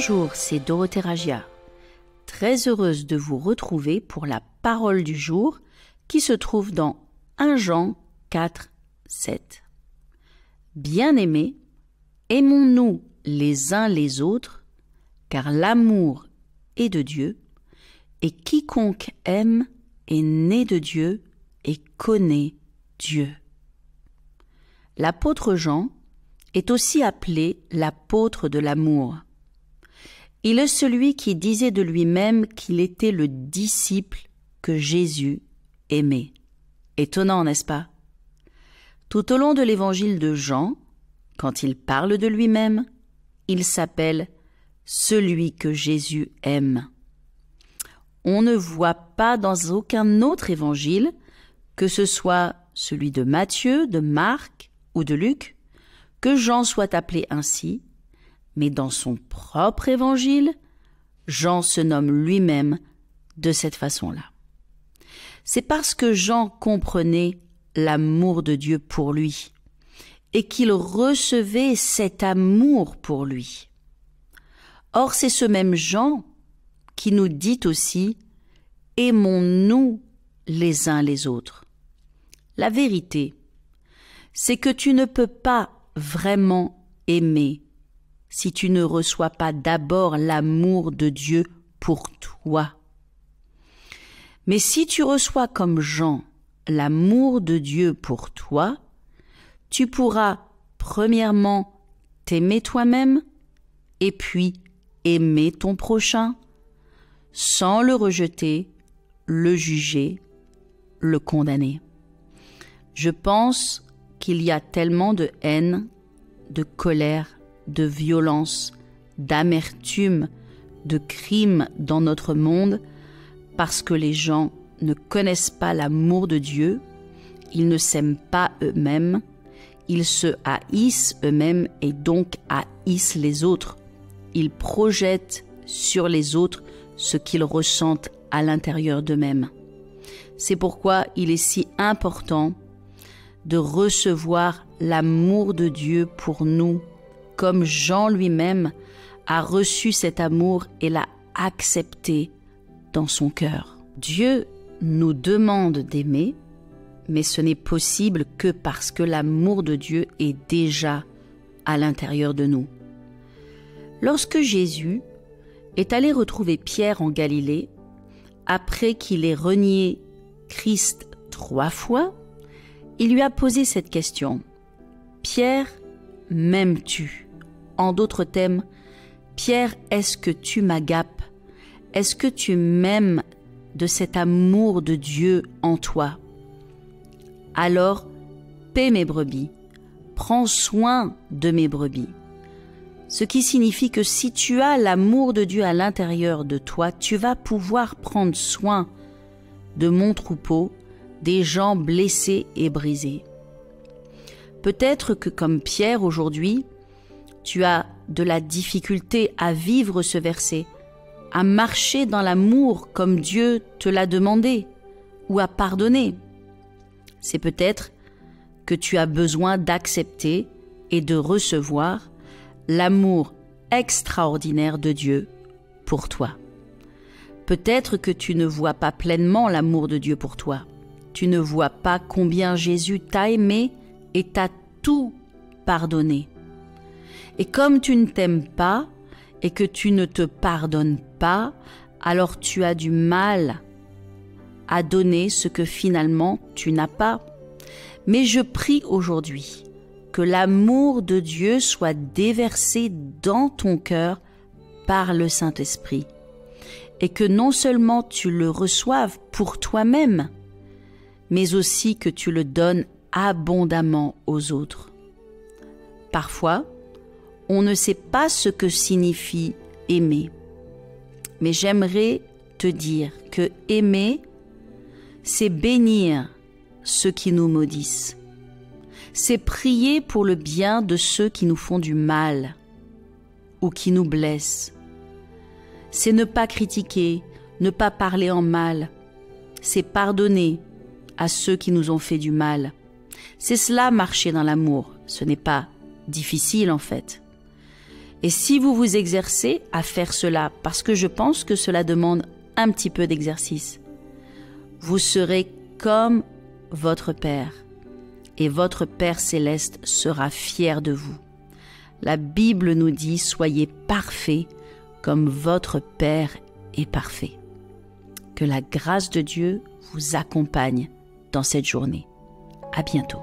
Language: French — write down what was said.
Bonjour, c'est Dorothée Ragia. Très heureuse de vous retrouver pour la parole du jour qui se trouve dans 1 Jean 4, 7. Bien-aimés, aimons-nous les uns les autres, car l'amour est de Dieu, et quiconque aime est né de Dieu et connaît Dieu. L'apôtre Jean est aussi appelé l'apôtre de l'amour. Il est celui qui disait de lui-même qu'il était le disciple que Jésus aimait. Étonnant, n'est-ce pas? Tout au long de l'évangile de Jean, quand il parle de lui-même, il s'appelle celui que Jésus aime. On ne voit pas dans aucun autre évangile, que ce soit celui de Matthieu, de Marc ou de Luc, que Jean soit appelé ainsi, mais dans son propre évangile, Jean se nomme lui-même de cette façon-là. C'est parce que Jean comprenait l'amour de Dieu pour lui et qu'il recevait cet amour pour lui. Or, c'est ce même Jean qui nous dit aussi « Aimons-nous les uns les autres ». La vérité, c'est que tu ne peux pas vraiment aimer si tu ne reçois pas d'abord l'amour de Dieu pour toi. Mais si tu reçois comme Jean l'amour de Dieu pour toi, tu pourras premièrement t'aimer toi-même et puis aimer ton prochain sans le rejeter, le juger, le condamner. Je pense qu'il y a tellement de haine, de colère, de violence, d'amertume, de crimes dans notre monde parce que les gens ne connaissent pas l'amour de Dieu, ils ne s'aiment pas eux-mêmes, ils se haïssent eux-mêmes et donc haïssent les autres. Ils projettent sur les autres ce qu'ils ressentent à l'intérieur d'eux-mêmes. C'est pourquoi il est si important de recevoir l'amour de Dieu pour nous, comme Jean lui-même a reçu cet amour et l'a accepté dans son cœur. Dieu nous demande d'aimer, mais ce n'est possible que parce que l'amour de Dieu est déjà à l'intérieur de nous. Lorsque Jésus est allé retrouver Pierre en Galilée, après qu'il ait renié Christ 3 fois, il lui a posé cette question. « Pierre, m'aimes-tu » En d'autres termes, « Pierre, est-ce que tu m'agapes? Est-ce que tu m'aimes de cet amour de Dieu en toi? Alors, paie mes brebis, prends soin de mes brebis. » Ce qui signifie que si tu as l'amour de Dieu à l'intérieur de toi, tu vas pouvoir prendre soin de mon troupeau, des gens blessés et brisés. Peut-être que comme Pierre aujourd'hui, tu as de la difficulté à vivre ce verset, à marcher dans l'amour comme Dieu te l'a demandé, ou à pardonner. C'est peut-être que tu as besoin d'accepter et de recevoir l'amour extraordinaire de Dieu pour toi. Peut-être que tu ne vois pas pleinement l'amour de Dieu pour toi. Tu ne vois pas combien Jésus t'a aimé et t'a tout pardonné. Et comme tu ne t'aimes pas et que tu ne te pardonnes pas, alors tu as du mal à donner ce que finalement tu n'as pas. Mais je prie aujourd'hui que l'amour de Dieu soit déversé dans ton cœur par le Saint-Esprit et que non seulement tu le reçoives pour toi-même, mais aussi que tu le donnes abondamment aux autres. Parfois, on ne sait pas ce que signifie aimer, mais j'aimerais te dire que aimer, c'est bénir ceux qui nous maudissent. C'est prier pour le bien de ceux qui nous font du mal ou qui nous blessent. C'est ne pas critiquer, ne pas parler en mal. C'est pardonner à ceux qui nous ont fait du mal. C'est cela marcher dans l'amour. Ce n'est pas difficile en fait. Et si vous vous exercez à faire cela, parce que je pense que cela demande un petit peu d'exercice, vous serez comme votre Père, et votre Père céleste sera fier de vous. La Bible nous dit « Soyez parfaits comme votre Père est parfait ». Que la grâce de Dieu vous accompagne dans cette journée. À bientôt.